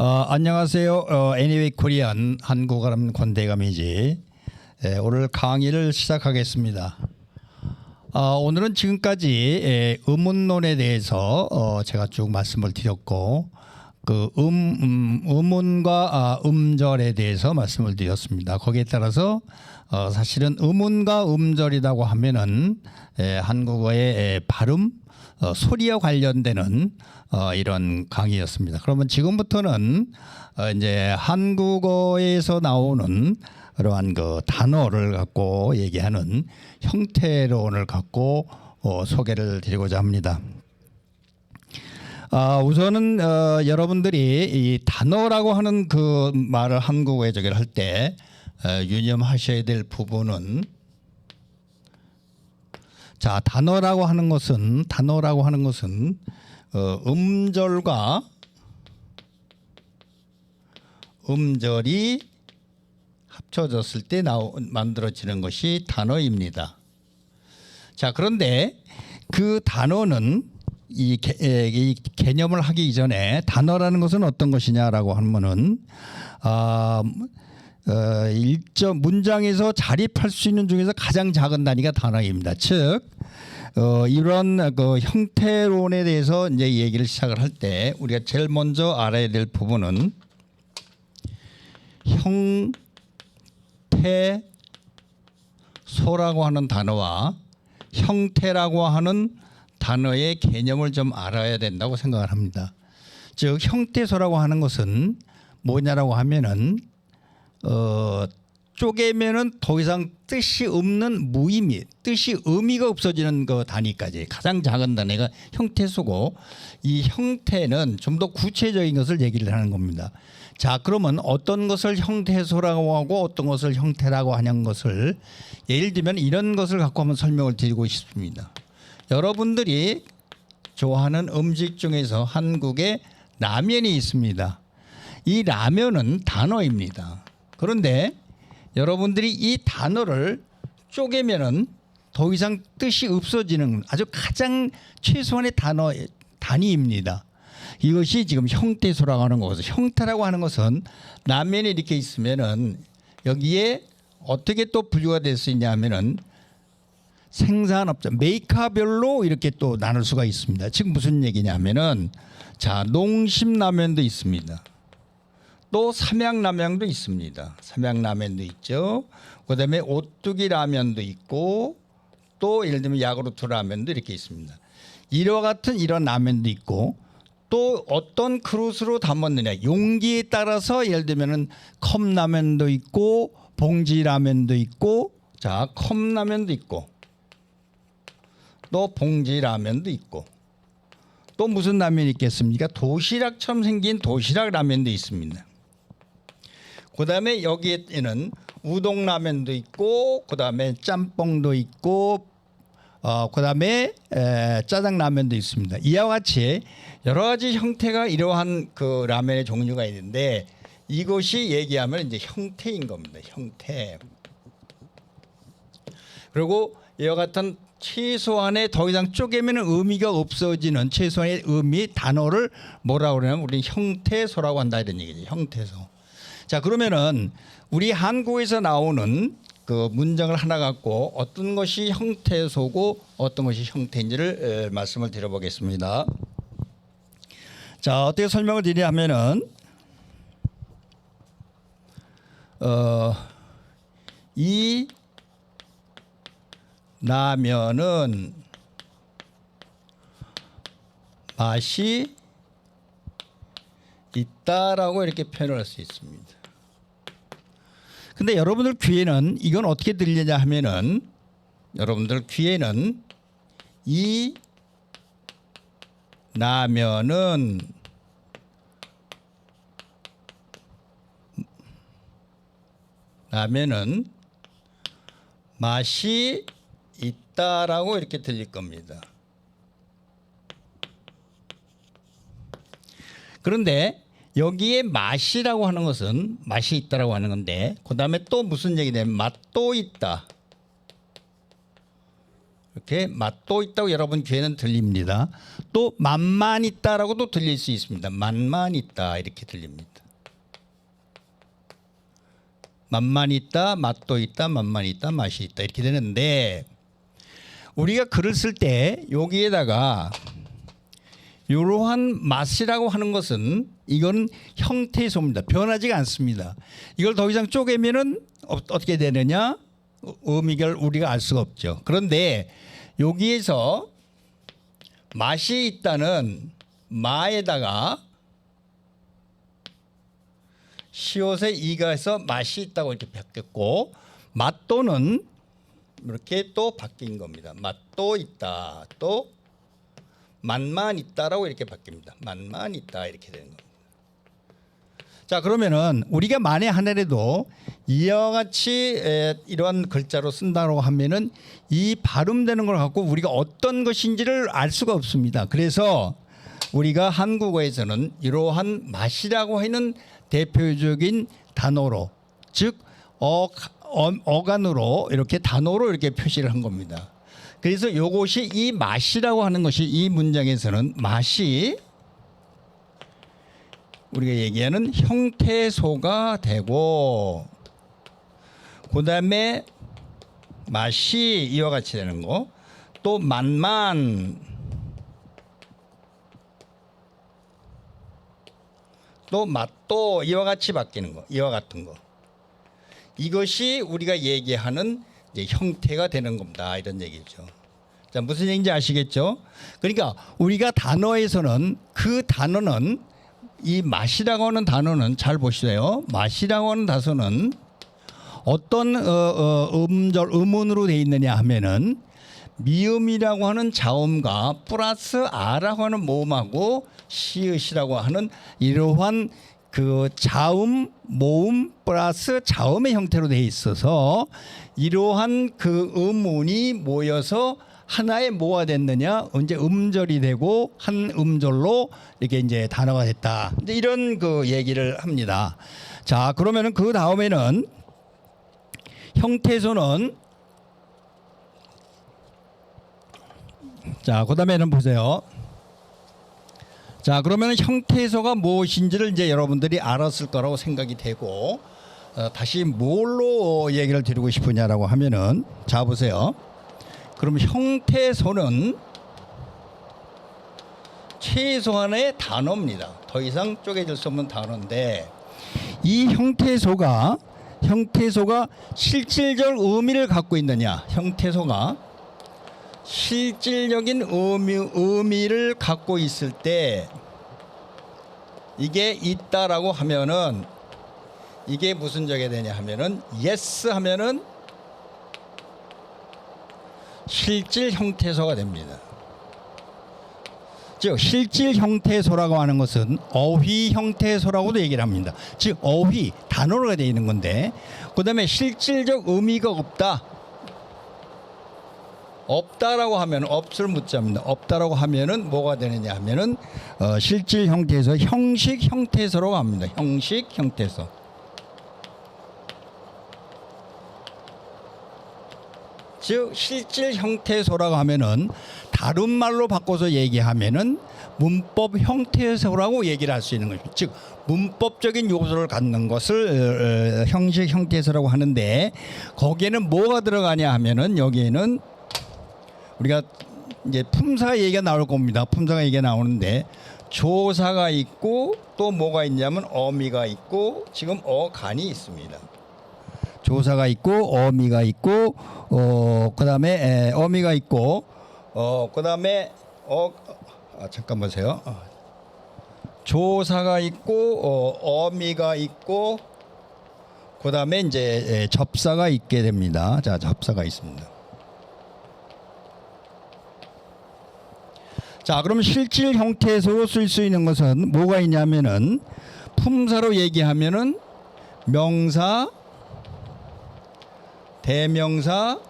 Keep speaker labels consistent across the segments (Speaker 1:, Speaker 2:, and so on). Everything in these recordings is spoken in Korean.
Speaker 1: 안녕하세요. 애니웨이 코리안 한국어람 권대감이지. 오늘 강의를 시작하겠습니다. 오늘은 지금까지 음운론에 대해서 제가 쭉 말씀을 드렸고 그 음운과 음절에 대해서 말씀을 드렸습니다. 거기에 따라서 사실은 음운과 음절이라고 하면은 한국어의 발음, 소리와 관련되는 이런 강의였습니다. 그러면 지금부터는 이제 한국어에서 나오는 그러한 그 단어를 갖고 얘기하는 형태론을 갖고 소개를 드리고자 합니다. 우선은 여러분들이 이 단어라고 하는 그 말을 한국어에 저기를 할 때 유념하셔야 될 부분은, 자, 단어라고 하는 것은 음절과 음절이 합쳐졌을 때 만들어지는 것이 단어입니다. 자, 그런데 그 단어는 이 개념을 하기 이전에 단어라는 것은 어떤 것이냐라고 하면은 문장에서 자립할 수 있는 중에서 가장 작은 단위가 단어입니다. 즉 이런 그 형태론에 대해서 이제 얘기를 시작을 할 때 우리가 제일 먼저 알아야 될 부분은 형태소라고 하는 단어와 형태라고 하는 단어의 개념을 좀 알아야 된다고 생각을 합니다. 즉 형태소라고 하는 것은 뭐냐라고 하면은 쪼개면은 더 이상 뜻이 없는 무의미, 뜻이 의미가 없어지는 그 단위까지 가장 작은 단위가 형태소고, 이 형태는 좀 더 구체적인 것을 얘기를 하는 겁니다. 자, 그러면 어떤 것을 형태소라고 하고 어떤 것을 형태라고 하는 것을 예를 들면 이런 것을 갖고 한번 설명을 드리고 싶습니다. 여러분들이 좋아하는 음식 중에서 한국에 라면이 있습니다. 이 라면은 단어입니다. 그런데 여러분들이 이 단어를 쪼개면은 더 이상 뜻이 없어지는 아주 가장 최소한의 단위입니다. 이것이 지금 형태소라고 하는 것은, 형태라고 하는 것은 라면이 이렇게 있으면은 여기에 어떻게 또 분류가 될 수 있냐 하면은 생산업자, 메이커별로 이렇게 또 나눌 수가 있습니다. 지금 무슨 얘기냐면은, 자, 농심라면도 있습니다. 또 삼양라면도 있습니다. 삼양라면도 있죠. 그다음에 오뚜기 라면도 있고, 또 예를 들면 야구르트 라면도 이렇게 있습니다. 이와 같은 이런 라면도 있고, 또 어떤 그릇으로 담았느냐, 용기에 따라서 예를 들면은 컵라면도 있고 봉지라면도 있고, 자, 컵라면도 있고 또 봉지라면도 있고, 또 무슨 라면이 있겠습니까? 도시락처럼 생긴 도시락 라면도 있습니다. 그 다음에 여기에는 우동 라면도 있고, 그 다음에 짬뽕도 있고, 그 다음에 짜장 라면도 있습니다. 이와 같이 여러 가지 형태가 이러한 그 라면의 종류가 있는데, 이것이 얘기하면 이제 형태인 겁니다. 형태. 그리고 이와 같은 최소한의 더 이상 쪼개면 의미가 없어지는 최소한의 의미 단어를 뭐라고 그러냐면 우리는 형태소라고 한다 이런 얘기죠. 형태소. 자, 그러면은 우리 한국에서 나오는 그 문장을 하나 갖고 어떤 것이 형태소고 어떤 것이 형태인지를 말씀을 드려보겠습니다. 자, 어떻게 설명을 드리냐면은 이 라면은 맛이 있다라고 이렇게 표현을 할 수 있습니다. 근데 여러분들 귀에는 이건 어떻게 들리냐 하면은, 여러분들 귀에는 이 라면은 맛이 있다라고 이렇게 들릴 겁니다. 그런데 여기에 맛이라고 하는 것은 맛이 있다라고 하는 건데, 그 다음에 또 무슨 얘기냐면 맛도 있다. 이렇게 맛도 있다고 여러분 귀에는 들립니다. 또 맛만 있다라고도 들릴 수 있습니다. 맛만 있다 이렇게 들립니다. 맛만 있다, 맛도 있다, 맛만 있다, 맛이 있다 이렇게 되는데 우리가 글을 쓸 때 여기에다가 이러한 맛이라고 하는 것은 이건 형태소입니다. 변하지가 않습니다. 이걸 더 이상 쪼개면은 어떻게 되느냐? 의미를 우리가 알 수가 없죠. 그런데 여기에서 맛이 있다는 마에다가 시옷에 이가 해서 맛이 있다고 이렇게 바뀌었고 맛도는 이렇게 또 바뀐 겁니다. 맛도 있다. 또 맛만 있다라고 이렇게 바뀝니다. 맛만 있다 이렇게 되는 겁니다. 자 그러면은 우리가 만에 하나라도 이와 같이 이러한 글자로 쓴다고 하면은 이 발음되는 걸 갖고 우리가 어떤 것인지를 알 수가 없습니다. 그래서 우리가 한국어에서는 이러한 맛이라고 하는 대표적인 단어로 즉 어간으로 이렇게 단어로 이렇게 표시를 한 겁니다. 그래서 이것이 이 맛이라고 하는 것이 이 문장에서는 맛이 우리가 얘기하는 형태소가 되고 그다음에 맛이 이와 같이 되는 거 또 맛만 또 맛도 이와 같이 바뀌는 거 이와 같은 거 이것이 우리가 얘기하는 이제 형태가 되는 겁니다. 이런 얘기죠. 자 무슨 얘기인지 아시겠죠? 그러니까 우리가 단어에서는 그 단어는 이 맛이라고 하는 단어는 잘 보시세요. 맛이라고 하는 단어는 어떤 음으로 되어 있느냐 하면은 미음이라고 하는 자음과 플러스 아라고 하는 모음하고 시읒이라고 하는 이러한 그 자음, 모음 플러스 자음의 형태로 되어 있어서 이러한 그 음운이 모여서 하나의 뭐가 됐느냐 이제 음절이 되고 한 음절로 이렇게 이제 단어가 됐다. 이제 이런 그 얘기를 합니다. 자 그러면은 그 다음에는 형태소는 자 그다음에는 보세요. 자 그러면 형태소가 무엇인지를 이제 여러분들이 알았을 거라고 생각이 되고 다시 뭘로 얘기를 드리고 싶으냐라고 하면은 자 보세요. 그럼 형태소는 최소한의 단어입니다. 더 이상 쪼개질 수 없는 단어인데 이 형태소가 실질적 의미를 갖고 있느냐 형태소가 실질적인 의미를 갖고 있을 때 이게 있다라고 하면은 이게 무슨 적이 되냐 하면은 yes 하면은 실질 형태소가 됩니다. 즉 실질 형태소라고 하는 것은 어휘 형태소라고도 얘기를 합니다. 즉 어휘 단어로 되어 있는 건데 그다음에 실질적 의미가 없다라고 하면 없을 묻자입니다. 없다라고 하면은 뭐가 되느냐 하면은 실질 형태에서 형식 형태소라고 합니다. 형식 형태소. 즉 실질 형태소라고 하면은 다른 말로 바꿔서 얘기하면은 문법 형태소라고 얘기를 할 수 있는 것입니다. 즉 문법적인 요소를 갖는 것을 형식 형태소라고 하는데 거기에는 뭐가 들어가냐 하면은 여기에는 우리가 이제 품사 얘기가 나올 겁니다. 품사가 얘기가 나오는데 조사가 있고 또 뭐가 있냐면 어미가 있고 지금 어간이 있습니다. 조사가 있고 어미가 있고 그다음에 어미가 있고 그다음에 잠깐 보세요. 조사가 있고 어미가 있고 그다음에 이제 접사가 있게 됩니다. 자, 접사가 있습니다. 자, 그럼 실질 형태에서 쓸 수 있는 것은 뭐가 있냐면은 품사로 얘기하면은 명사, 대명사,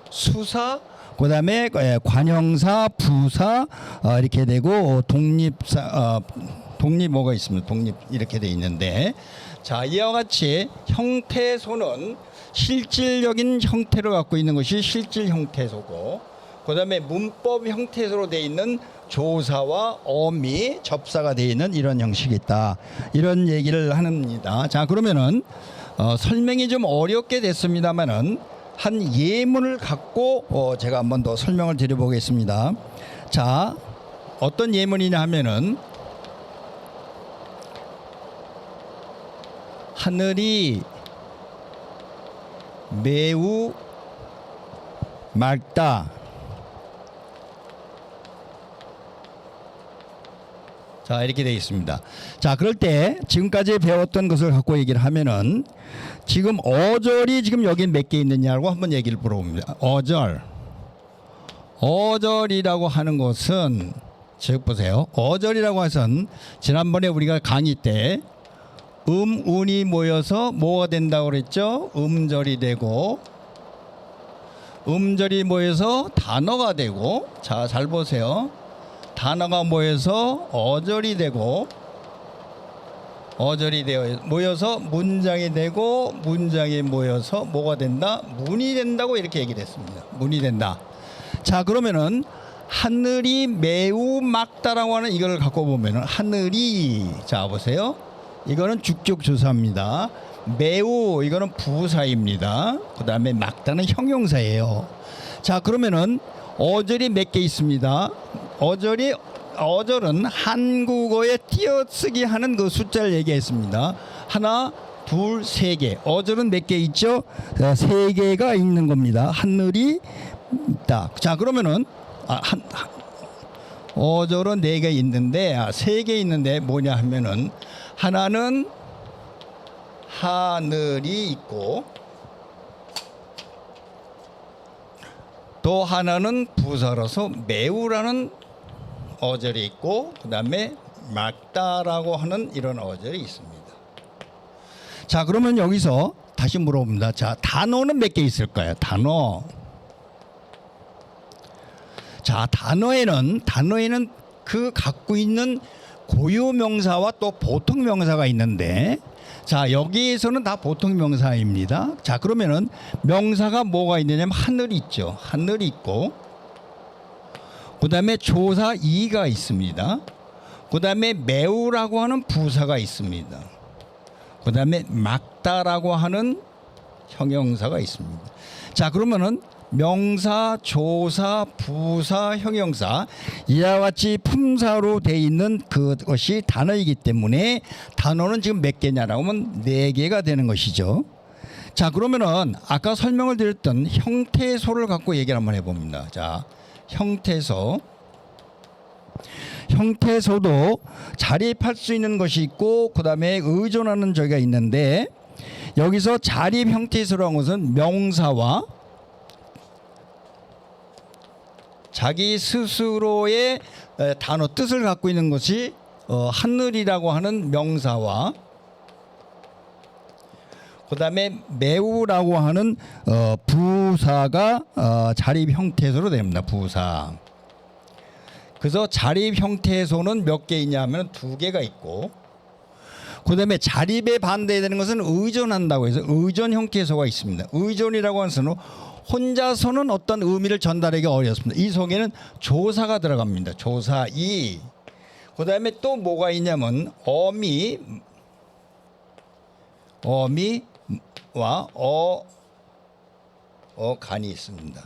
Speaker 1: 수사, 그다음에 관형사, 부사 이렇게 되고 독립사, 독립 뭐가 있습니다. 독립 이렇게 돼 있는데, 자, 이와 같이 형태소는 실질적인 형태를 갖고 있는 것이 실질 형태소고, 그다음에 문법 형태소로 돼 있는 조사와 어미, 접사가 돼 있는 이런 형식이 있다. 이런 얘기를 합니다. 자, 그러면은 설명이 좀 어렵게 됐습니다만은 한 예문을 갖고 제가 한번 더 설명을 드려보겠습니다. 자, 어떤 예문이냐 하면은 하늘이 매우 맑다. 자, 이렇게 되어 있습니다. 자, 그럴 때 지금까지 배웠던 것을 갖고 얘기를 하면은 지금 어절이 지금 여기 몇 개 있느냐고 한번 얘기를 물어봅니다. 어절이라고 하는 것은, 즉 보세요. 어절이라고 해서는 지난번에 우리가 강의 때 운이 모여서 뭐가 된다고 그랬죠? 음절이 되고, 음절이 모여서 단어가 되고, 자, 잘 보세요. 단어가 모여서 어절이 되고, 어절이 되어 모여서 문장이 되고, 문장이 모여서 뭐가 된다? 문이 된다고 이렇게 얘기를 했습니다. 문이 된다. 자, 그러면은 하늘이 매우 맑다라고 하는 이걸 갖고 보면은 하늘이, 자 보세요. 이거는 주격 조사입니다. 매우, 이거는 부사입니다. 그 다음에 맑다는 형용사예요. 자, 그러면은 어절이 몇 개 있습니다. 어절은 한국어에 띄어쓰기 하는 그 숫자를 얘기했습니다. 하나, 둘, 세 개. 어절은 몇 개 있죠? 세 개가 있는 겁니다. 하늘이 있다. 자, 그러면은 어절은 네 개 있는데, 세 개 있는데 뭐냐 하면은 하나는 하늘이 있고, 또 하나는 부사로서 매우라는 어절이 있고, 그 다음에 맑다라고 하는 이런 어절이 있습니다. 자, 그러면 여기서 다시 물어봅니다. 자, 단어는 몇 개 있을까요? 단어. 자, 단어에는 그 갖고 있는 고유 명사와 또 보통 명사가 있는데, 자, 여기에서는 다 보통 명사입니다. 자, 그러면은 명사가 뭐가 있느냐면 하늘이 있죠. 하늘이 있고, 그 다음에 조사 이가 있습니다. 그 다음에 매우라고 하는 부사가 있습니다. 그 다음에 맑다라고 하는 형용사가 있습니다. 자, 그러면은 명사, 조사, 부사, 형용사 이와 같이 품사로 돼 있는 그것이 단어이기 때문에 단어는 지금 몇 개냐라고 하면 네 개가 되는 것이죠. 자, 그러면은 아까 설명을 드렸던 형태소를 갖고 얘기를 한번 해봅니다. 자, 형태소도 자립할 수 있는 것이 있고, 그 다음에 의존하는 저기가 있는데, 여기서 자립 형태소라는 것은 명사와 자기 스스로의 단어 뜻을 갖고 있는 것이 하늘이라고 하는 명사와, 그 다음에 매우라고 하는 부사가 자립 형태소로 됩니다. 부사. 그래서 자립 형태소는 몇 개 있냐면 두 개가 있고, 그 다음에 자립에 반대되는 것은 의존한다고 해서 의존 형태소가 있습니다. 의존이라고 하는 것은 혼자서는 어떤 의미를 전달하기 어렵습니다. 이 속에는 조사가 들어갑니다. 조사 이. 그 다음에 또 뭐가 있냐면 어미와 어간이 있습니다.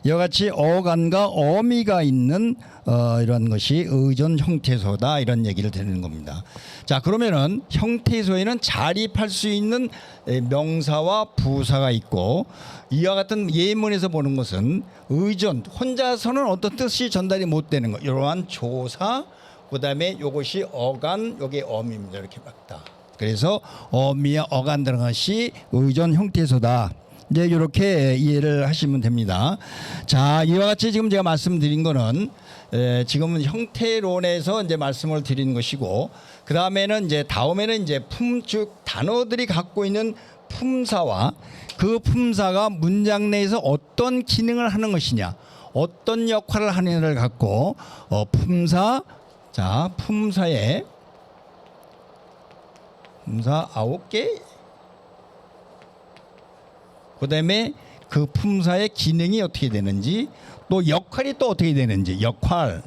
Speaker 1: 이와 같이 어간과 어미가 있는 이런 것이 의존 형태소다, 이런 얘기를 드리는 겁니다. 자, 그러면은 형태소에는 자립할 수 있는 명사와 부사가 있고, 이와 같은 예문에서 보는 것은 의존, 혼자서는 어떤 뜻이 전달이 못 되는 것, 이러한 조사, 그 다음에 이것이 어간, 여기 어미입니다. 이렇게 막다. 그래서 어미와 어간 들어간 것이 의존 형태소다. 이제 이렇게 이해를 하시면 됩니다. 자, 이와 같이 지금 제가 말씀드린 거는 지금은 형태론에서 이제 말씀을 드리는 것이고, 그 다음에는 이제 즉 단어들이 갖고 있는 품사와 그 품사가 문장 내에서 어떤 기능을 하는 것이냐, 어떤 역할을 하느냐를 갖고 품사의 품사 9개. 그다음에 그 품사의 기능이 어떻게 되는지, 또 역할이 또 어떻게 되는지, 역할.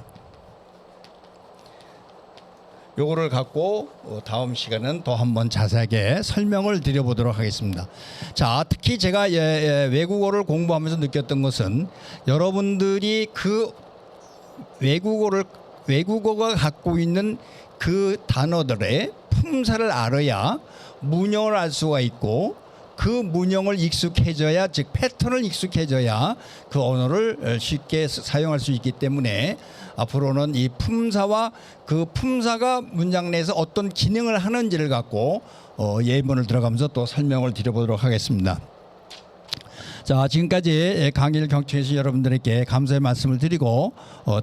Speaker 1: 요거를 갖고 다음 시간은 또 한번 자세하게 설명을 드려보도록 하겠습니다. 자, 특히 제가 외국어를 공부하면서 느꼈던 것은, 여러분들이 그 외국어가 갖고 있는 그 단어들의 품사를 알아야 문형을 알 수가 있고, 그 문형을 익숙해져야, 즉 패턴을 익숙해져야 그 언어를 쉽게 사용할 수 있기 때문에, 앞으로는 이 품사와 그 품사가 문장 내에서 어떤 기능을 하는지를 갖고 예문을 들어가면서 또 설명을 드려보도록 하겠습니다. 자, 지금까지 강의를 경청해 주신 여러분들에게 감사의 말씀을 드리고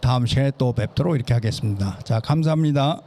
Speaker 1: 다음 시간에 또 뵙도록 이렇게 하겠습니다. 자, 감사합니다.